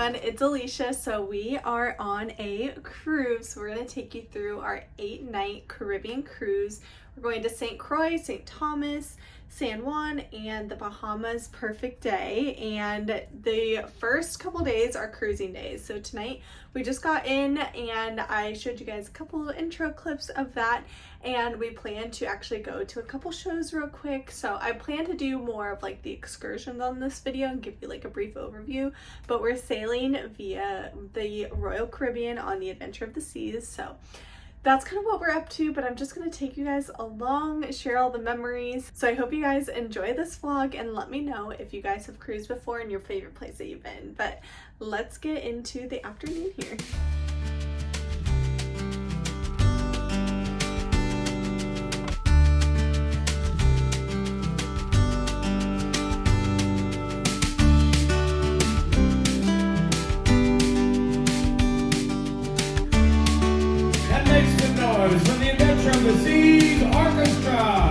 everyone, it's Alicia. So we are on a cruise. We're going to take you through our 8-night Caribbean cruise. We're going to St. Croix, St. Thomas, San Juan, and the Bahamas. Perfect day. And the first couple days are cruising days. So tonight we just got in and I showed you guys a couple of intro clips of that, and we plan to actually go to a couple shows real quick. So I plan to do more of like the excursions on this video and give you like a brief overview, but we're sailing via the Royal Caribbean on the Adventure of the Seas. So that's kind of what we're up to, but I'm just going to take you guys along, share all the memories. So I hope you guys enjoy this vlog and let me know if you guys have cruised before and your favorite place that you've been. But let's get into the afternoon here. From the Adventure of the Seas Orchestra.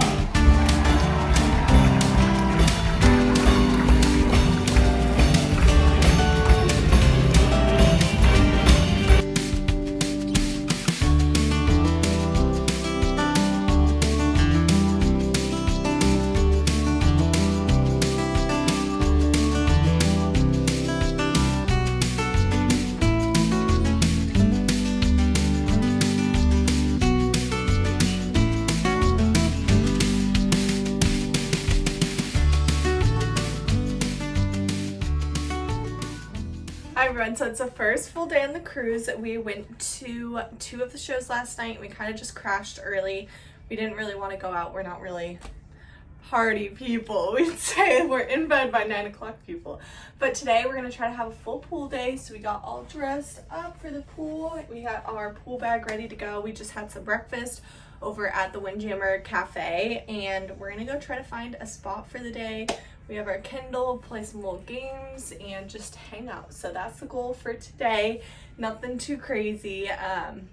Hi everyone, so it's the first full day on the cruise. We went to 2 of the shows last night. We kind of just crashed early. We didn't really want to go out. We're not really party people. We'd say we're in bed by 9 o'clock people. But today we're going to try to have a full pool day. So we got all dressed up for the pool. We had our pool bag ready to go. We just had some breakfast over at the Windjammer Cafe, and we're going to go try to find a spot for the day. We have our Kindle, play some little games, and just hang out. So that's the goal for today. Nothing too crazy,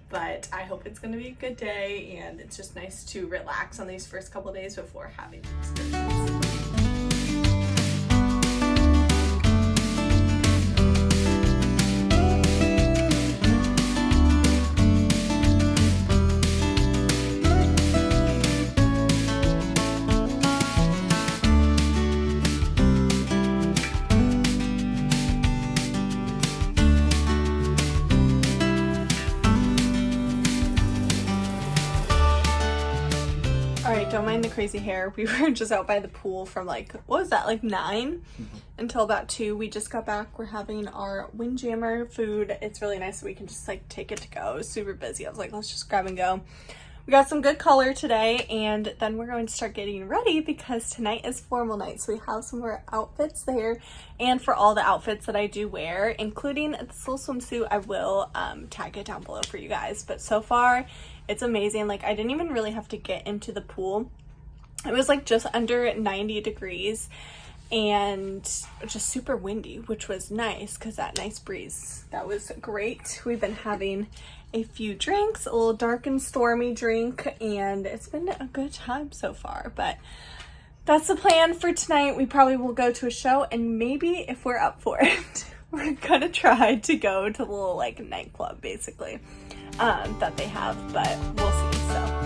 but I hope it's going to be a good day, and it's just nice to relax on these first couple days before having excursions. Don't mind the crazy hair. We were just out by the pool from like, what was that, like 9 until about 2. We just got back. We're having our Windjammer food. It's really nice that we can just like take it to go. It was super busy. I was like, let's just grab and go. We got some good color today, and then we're going to start getting ready because tonight is formal night. So we have some more outfits there, and for all the outfits that I do wear, including this little swimsuit, I will tag it down below for you guys. But so far, it's amazing. Like, I didn't even really have to get into the pool. It was like just under 90 degrees and just super windy, which was nice because that nice breeze, that was great. We've been having a few drinks, a little dark and stormy drink, and it's been a good time so far. But that's the plan for tonight. We probably will go to a show, and maybe if we're up for it, we're gonna try to go to the little like nightclub basically that they have, but we'll see. So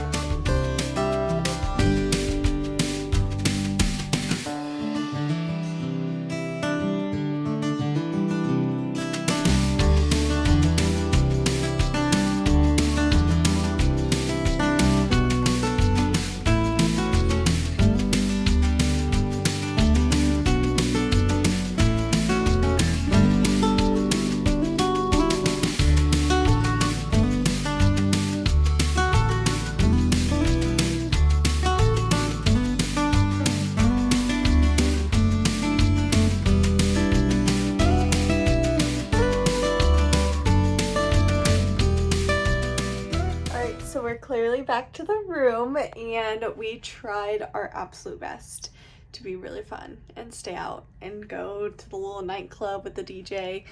clearly back to the room, and we tried our absolute best to be really fun and stay out and go to the little nightclub with the DJ.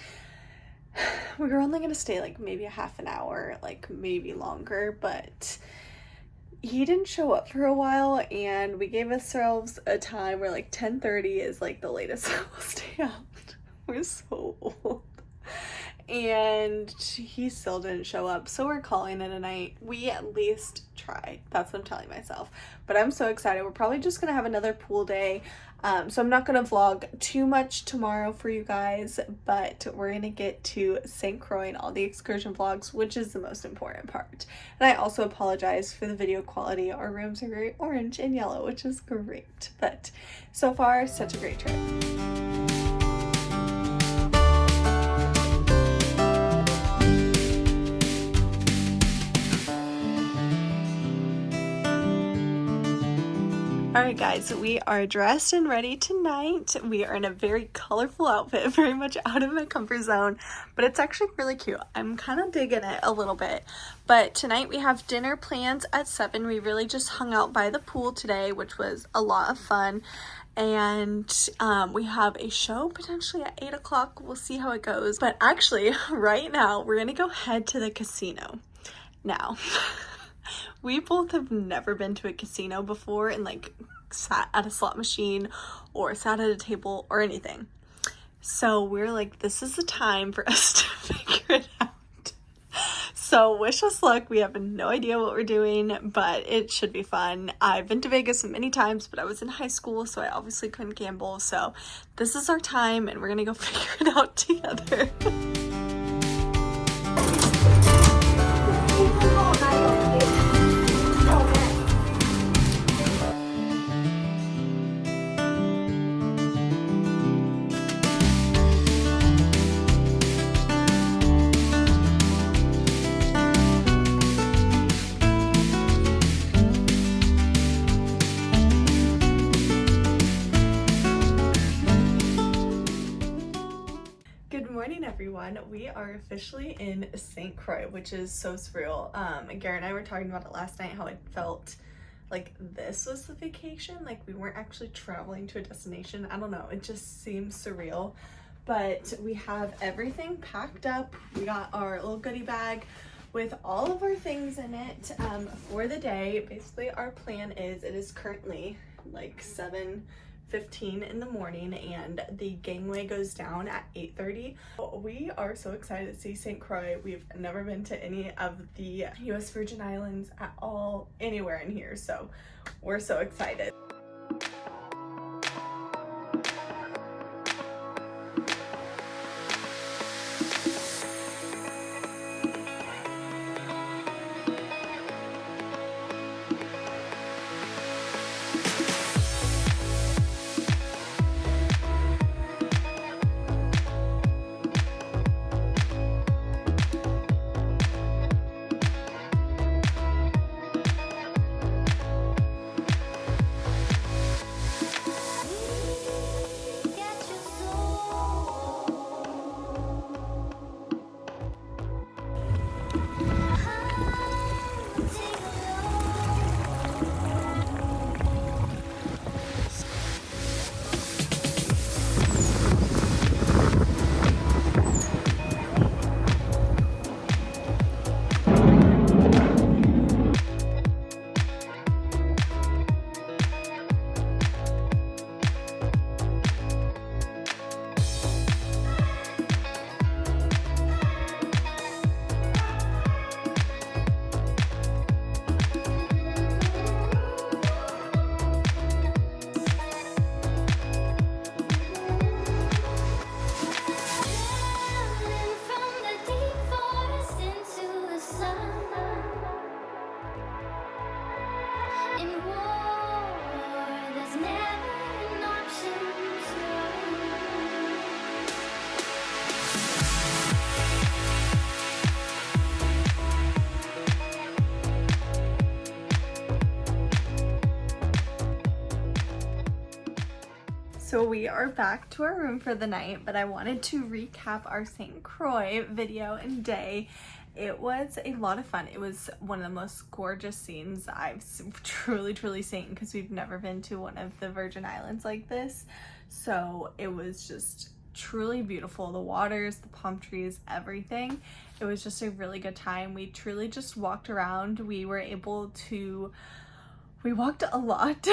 We were only gonna stay like maybe a half an hour, like maybe longer, but he didn't show up for a while, and we gave ourselves a time where like 10:30 is like the latest we'll stay out. We're so old. And he still didn't show up, so we're calling it a night. We at least tried. That's what I'm telling myself. But I'm so excited. We're probably just gonna have another pool day. So I'm not gonna vlog too much tomorrow for you guys, but we're gonna get to St. Croix and all the excursion vlogs, which is the most important part. And I also apologize for the video quality. Our rooms are very orange and yellow, which is great. But so far, such a great trip. Alright guys, we are dressed and ready tonight. We are in a very colorful outfit, very much out of my comfort zone, but it's actually really cute. I'm kind of digging it a little bit. But tonight we have dinner plans at 7. We really just hung out by the pool today, which was a lot of fun. And we have a show potentially at 8 o'clock. We'll see how it goes. But actually, right now, we're going to go head to the casino. Now... we both have never been to a casino before and like sat at a slot machine or sat at a table or anything. So we're like, this is the time for us to figure it out. So wish us luck. We have no idea what we're doing, but it should be fun. I've been to Vegas many times, but I was in high school, so I obviously couldn't gamble. So this is our time and we're gonna go figure it out together. Everyone, we are officially in St. Croix, which is so surreal. Garrett and I were talking about it last night, how it felt like this was the vacation, like we weren't actually traveling to a destination. I don't know, it just seems surreal. But we have everything packed up. We got our little goodie bag with all of our things in it for the day. Basically our plan is, it is currently like 7:15 in the morning and the gangway goes down at 8:30. We are so excited to see St. Croix. We've never been to any of the US Virgin Islands at all, anywhere in here, so we're so excited. So we are back to our room for the night, but I wanted to recap our St. Croix video and day. It was a lot of fun. It was one of the most gorgeous scenes I've truly seen, because we've never been to one of the Virgin Islands like this. So it was just truly beautiful. The waters, the palm trees, everything. It was just a really good time. We truly just walked around. We were able to We walked a lot,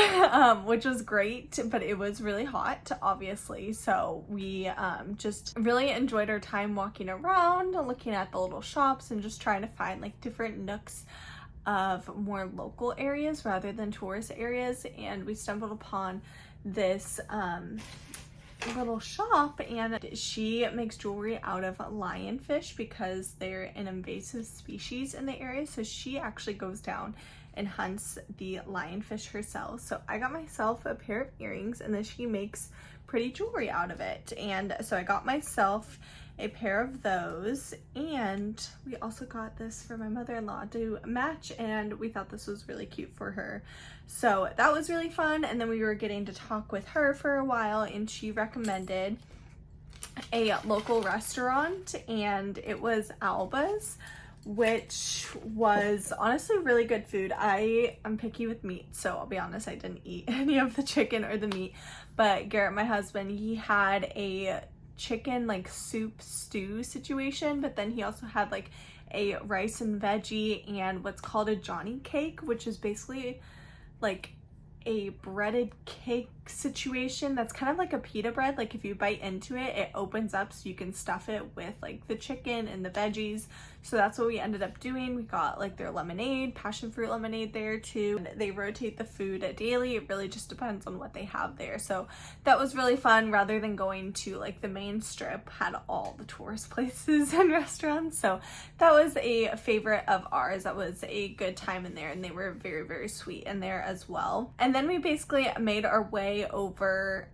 which was great, but it was really hot, obviously. So we just really enjoyed our time walking around, looking at the little shops and just trying to find like different nooks of more local areas rather than tourist areas. And we stumbled upon this little shop, and she makes jewelry out of lionfish because they're an invasive species in the area. So she actually goes down and hunts the lionfish herself. So I got myself a pair of earrings, and then she makes pretty jewelry out of it. And so I got myself a pair of those, and we also got this for my mother-in-law to match, and we thought this was really cute for her. So that was really fun. And then we were getting to talk with her for a while, and she recommended a local restaurant, and it was Alba's, which was honestly really good food. I am picky with meat, so I'll be honest, I didn't eat any of the chicken or the meat, but Garrett, my husband, he had a chicken like soup stew situation, but then he also had like a rice and veggie and what's called a Johnny cake, which is basically like a breaded cake situation that's kind of like a pita bread. Like if you bite into it, it opens up so you can stuff it with like the chicken and the veggies. So that's what we ended up doing. We got like their lemonade, passion fruit lemonade there too. And they rotate the food daily. It really just depends on what they have there. So that was really fun, rather than going to like the main strip had all the tourist places and restaurants. So that was a favorite of ours. That was a good time in there, and they were very, very sweet in there as well. And then we basically made our way over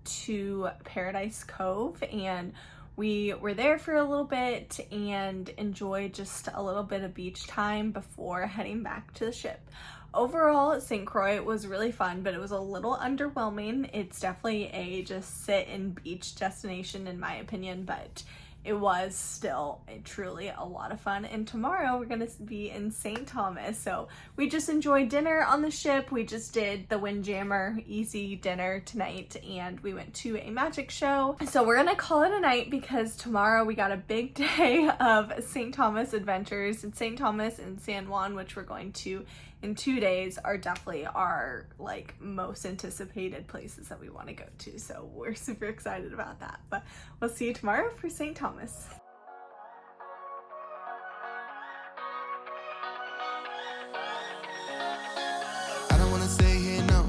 to Paradise Cove, and we were there for a little bit and enjoyed just a little bit of beach time before heading back to the ship. Overall, St. Croix was really fun, but it was a little underwhelming. It's definitely a just sit and beach destination in my opinion, but it was still truly a lot of fun. And tomorrow we're gonna be in St. Thomas. So we just enjoyed dinner on the ship. We just did the Windjammer easy dinner tonight, and we went to a magic show. So we're gonna call it a night because tomorrow we got a big day of St. Thomas adventures. And St. Thomas and San Juan, which we're going to in 2 days, are definitely our like most anticipated places that we want to go to. So we're super excited about that. But we'll see you tomorrow for St. Thomas. I don't wanna stay here, no.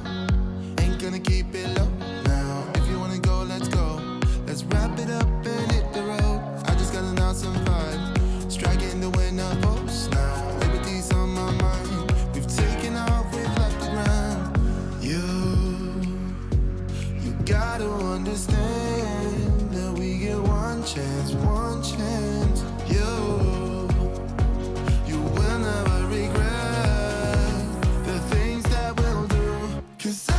Ain't gonna keep it low now. If you wanna go, let's go. Let's wrap it up and hit the road. I just got an awesome vibe, striking the winner post now. Liberty's on my mind. Taking off, we've left the ground. You gotta understand that we get one chance, one chance. You will never regret the things that we'll do. 'Cause I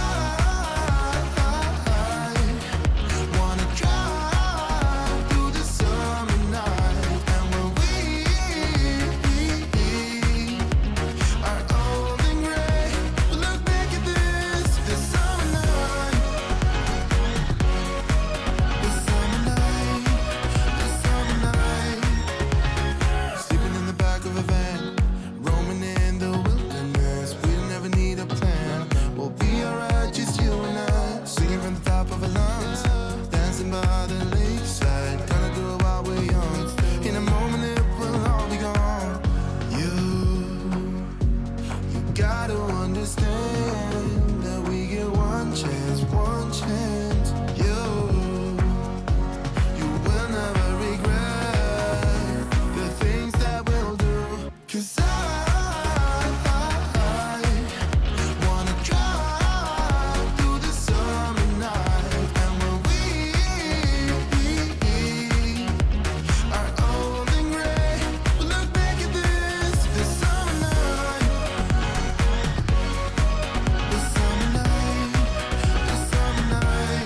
wanna drive through the summer night, and when we are old and gray, we'll look back at this summer night, this summer night, this summer night. Sleeping in the back of a van, roaming in the wilderness. We don't ever need a plan. We'll be alright, just you and I. Singing from the top of our lungs, dancing by the lakeside. Gonna do it while we're young. In a moment it will all be gone. You gotta understand that we get one chance, one chance. You will never regret the things that we'll do. 'Cause I wanna drive through the summer night, and when we are old and gray, we'll look back at this summer night, this summer night, this summer night.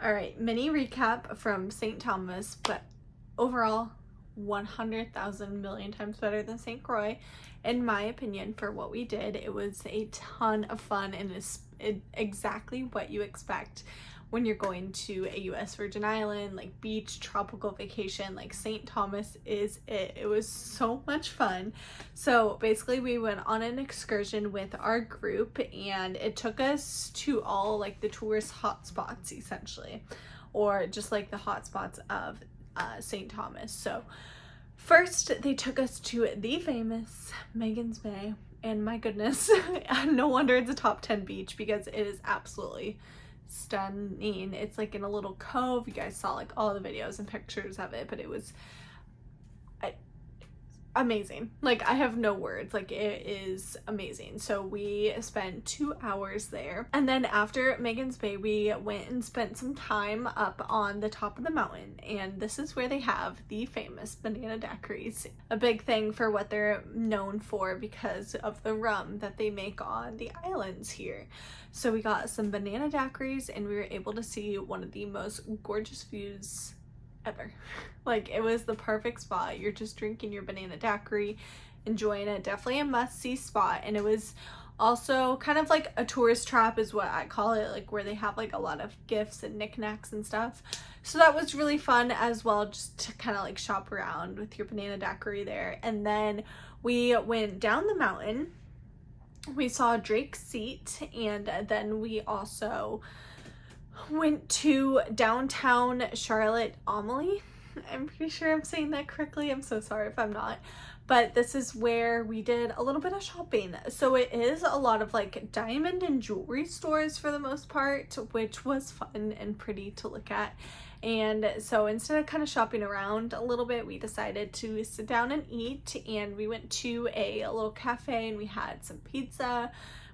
All right, mini recap from St. Thomas, but overall 100,000 million times better than St. Croix, in my opinion. For what we did, it was a ton of fun and is exactly what you expect when you're going to a US Virgin Island, like beach, tropical vacation. Like St. Thomas is it. It was so much fun. So basically we went on an excursion with our group, and it took us to all like the tourist hotspots essentially, or just like the hotspots of St. Thomas. So first they took us to the famous Megan's Bay, and my goodness, no wonder it's a top 10 beach, because it is absolutely stunning. It's like in a little cove. You guys saw like all the videos and pictures of it, but it was amazing. Like, I have no words. Like, it is amazing. So we spent 2 hours there, and then after Megan's Bay we went and spent some time up on the top of the mountain, and this is where they have the famous banana daiquiris, a big thing for what they're known for because of the rum that they make on the islands here. So we got some banana daiquiris, and we were able to see one of the most gorgeous views ever. Like, it was the perfect spot. You're just drinking your banana daiquiri, enjoying it. Definitely a must-see spot. And it was also kind of like a tourist trap is what I call it, like where they have like a lot of gifts and knickknacks and stuff. So that was really fun as well, just to kind of like shop around with your banana daiquiri there. And then we went down the mountain. We saw Drake's Seat, and then we also went to downtown Charlotte Amalie. I'm pretty sure I'm saying that correctly. I'm so sorry if I'm not. But this is where we did a little bit of shopping. So it is a lot of like diamond and jewelry stores for the most part, which was fun and pretty to look at. And so instead of kind of shopping around a little bit, we decided to sit down and eat. And we went to a little cafe, and we had some pizza.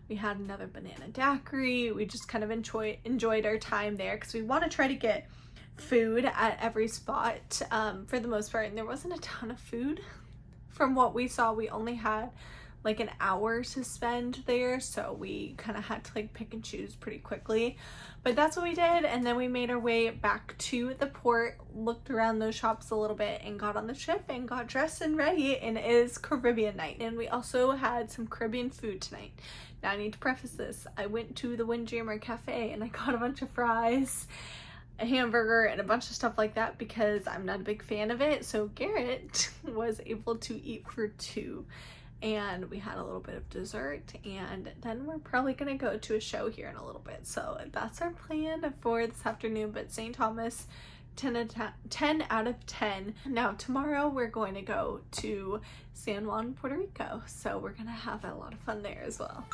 We had another banana daiquiri. We just kind of enjoyed our time there, because we want to try to get food at every spot for the most part. And there wasn't a ton of food. From what we saw, we only had like an hour to spend there, so we kind of had to like pick and choose pretty quickly. But that's what we did, and then we made our way back to the port, looked around those shops a little bit, and got on the ship and got dressed and ready. And it is Caribbean night, and we also had some Caribbean food tonight. Now I need to preface this. I went to the Windjammer Cafe and I got a bunch of fries, a hamburger, and a bunch of stuff like that, because I'm not a big fan of it. So Garrett was able to eat for 2, and we had a little bit of dessert, and then we're probably gonna go to a show here in a little bit. So that's our plan for this afternoon. But St. Thomas, 10 out of 10. Now tomorrow we're going to go to San Juan, Puerto Rico, so we're gonna have a lot of fun there as well.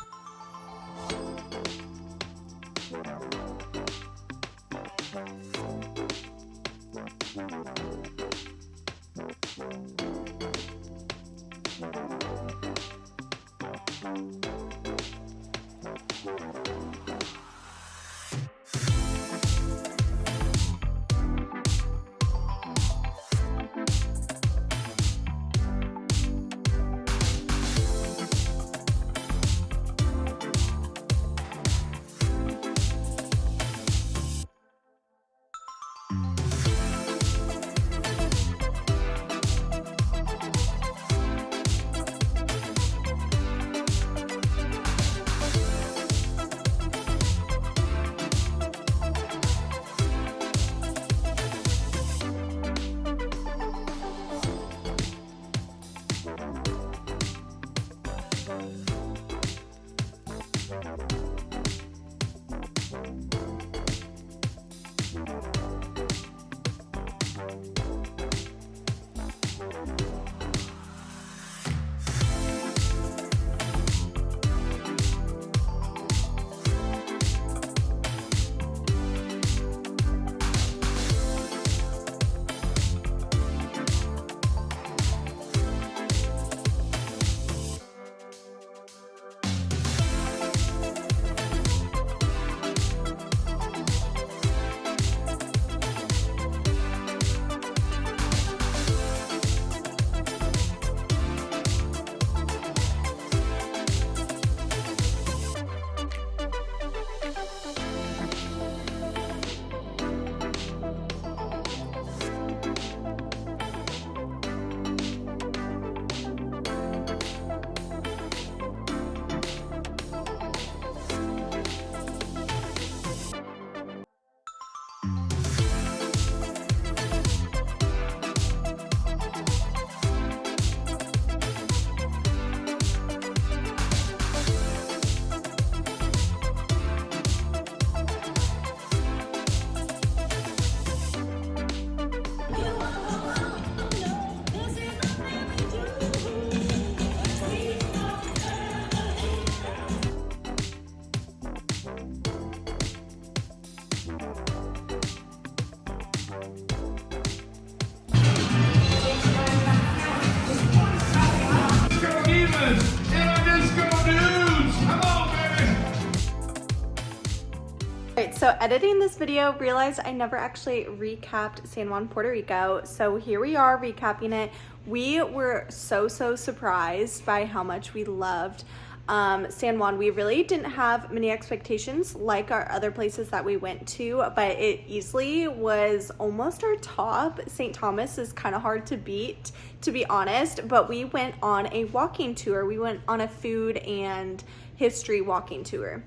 editing this video, realized I never actually recapped San Juan, Puerto Rico. So here we are recapping it. We were so surprised by how much we loved San Juan. We really didn't have many expectations like our other places that we went to, but it easily was almost our top. St. Thomas is kind of hard to beat, to be honest, but we went on a walking tour. We went on a food and history walking tour.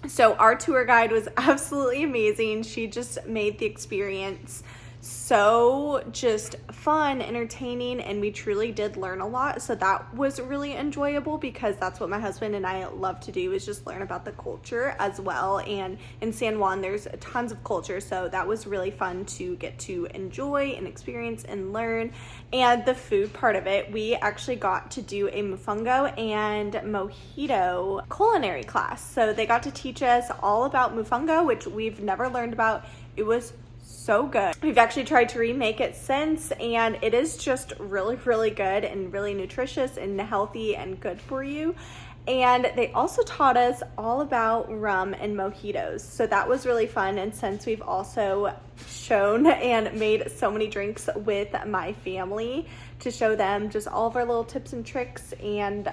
So our tour guide was absolutely amazing. She just made the experience so just fun, entertaining, and we truly did learn a lot. So that was really enjoyable because that's what my husband and I love to do, is just learn about the culture as well. And in San Juan, there's tons of culture, so that was really fun to get to enjoy and experience and learn. And the food part of it, we actually got to do a mofongo and mojito culinary class. So they got to teach us all about mofongo, which we've never learned about. It was so good. We've actually tried to remake it since, and it is just really good and really nutritious and healthy and good for you. And they also taught us all about rum and mojitos, so that was really fun. And since we've also shown and made so many drinks with my family, to show them just all of our little tips and tricks and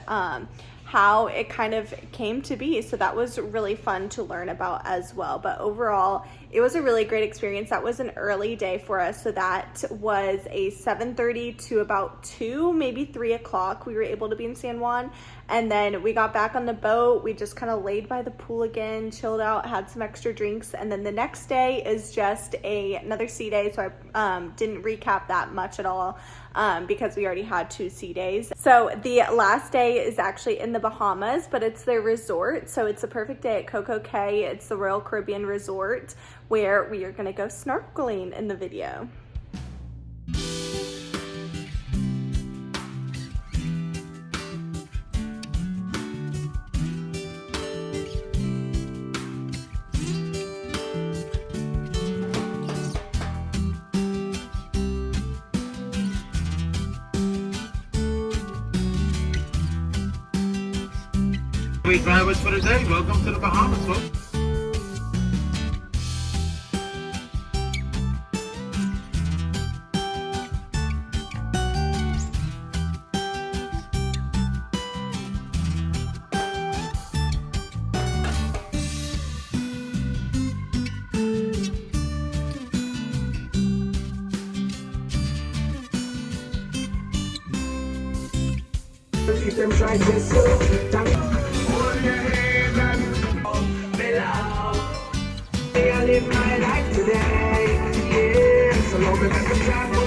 how it kind of came to be. So that was really fun to learn about as well. But overall, it was a really great experience. That was an early day for us. So that was a 7:30 to about 2, maybe 3 o'clock. We were able to be in San Juan. And then we got back on the boat. We just kind of laid by the pool again, chilled out, had some extra drinks. And then the next day is just another sea day. So I didn't recap that much at all because we already had 2 sea days. So the last day is actually in the Bahamas, but it's their resort. So it's a perfect day at Coco Cay. It's the Royal Caribbean Resort, where we are going to go snorkeling in the video. Drivers for the day. Welcome to the Bahamas, folks. Live my life today, yeah. So long as I can travel,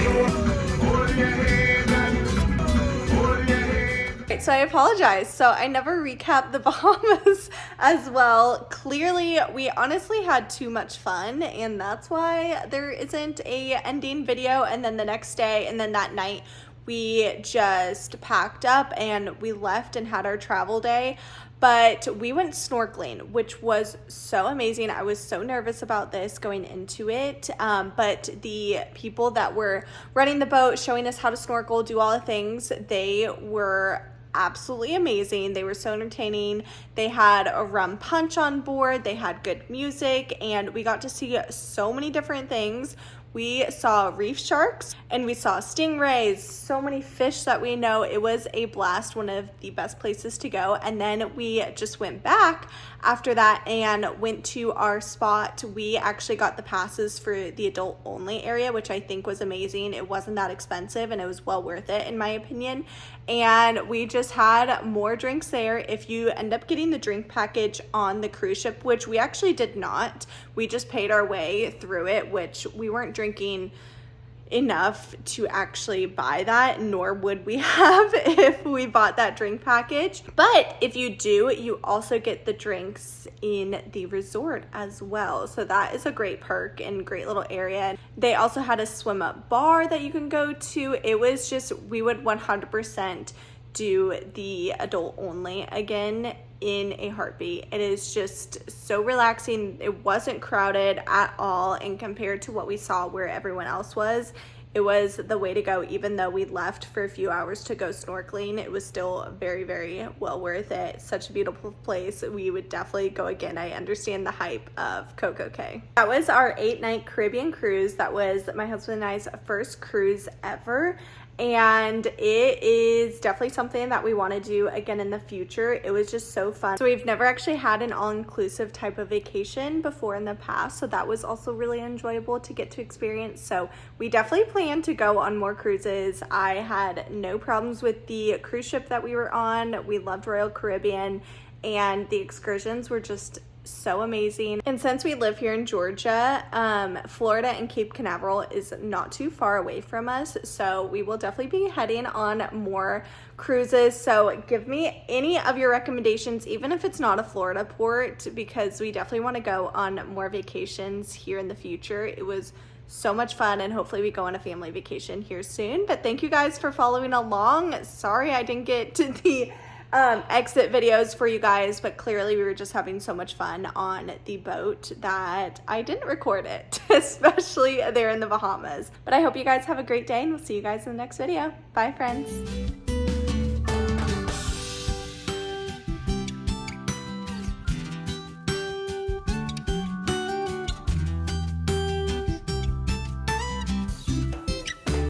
hold your head and hold your head. So I apologize. So I never recapped the Bahamas as well. Clearly, we honestly had too much fun, and that's why there isn't a ending video. And then the next day, and then that night, we just packed up and we left and had our travel day. But we went snorkeling, which was so amazing. I was so nervous about this going into it. But the people that were running the boat, showing us how to snorkel, do all the things, they were absolutely amazing. They were so entertaining. They had a rum punch on board. They had good music, and we got to see so many different things. We saw reef sharks and we saw stingrays, so many fish that we know. It was a blast, one of the best places to go. And then we just went back after that and went to our spot. We actually got the passes for the adult only area, which I think was amazing. It wasn't that expensive and it was well worth it in my opinion. And we just had more drinks there. If you end up getting the drink package on the cruise ship, which we actually did not, we just paid our way through it, which we weren't drinking enough to actually buy that, nor would we have if we bought that drink package. But if you do, you also get the drinks in the resort as well. So that is a great perk and great little area. They also had a swim up bar that you can go to. It was just, we would 100% do the adult only again in a heartbeat. It is just so relaxing. It wasn't crowded at all, and compared to what we saw where everyone else was, it was the way to go. Even though we left for a few hours to go snorkeling, it was still very, very well worth it. Such a beautiful place. We would definitely go again. I understand the hype of Coco Cay. That was our 8-night Caribbean cruise. That was my husband and I's first cruise ever, and it is definitely something that we want to do again in the future. It was just so fun. So we've never actually had an all-inclusive type of vacation before in the past, so that was also really enjoyable to get to experience. So we definitely plan to go on more cruises. I had no problems with the cruise ship that we were on. We loved Royal Caribbean, and the excursions were just so amazing. And since we live here in Georgia, Florida and Cape Canaveral is not too far away from us, so we will definitely be heading on more cruises. So give me any of your recommendations, even if it's not a Florida port, because we definitely want to go on more vacations here in the future. It was so much fun, and hopefully we go on a family vacation here soon. But thank you guys for following along. Sorry I didn't get to the exit videos for you guys, but clearly we were just having so much fun on the boat that I didn't record it, especially there in the Bahamas. But I hope you guys have a great day, and we'll see you guys in the next video. Bye, friends.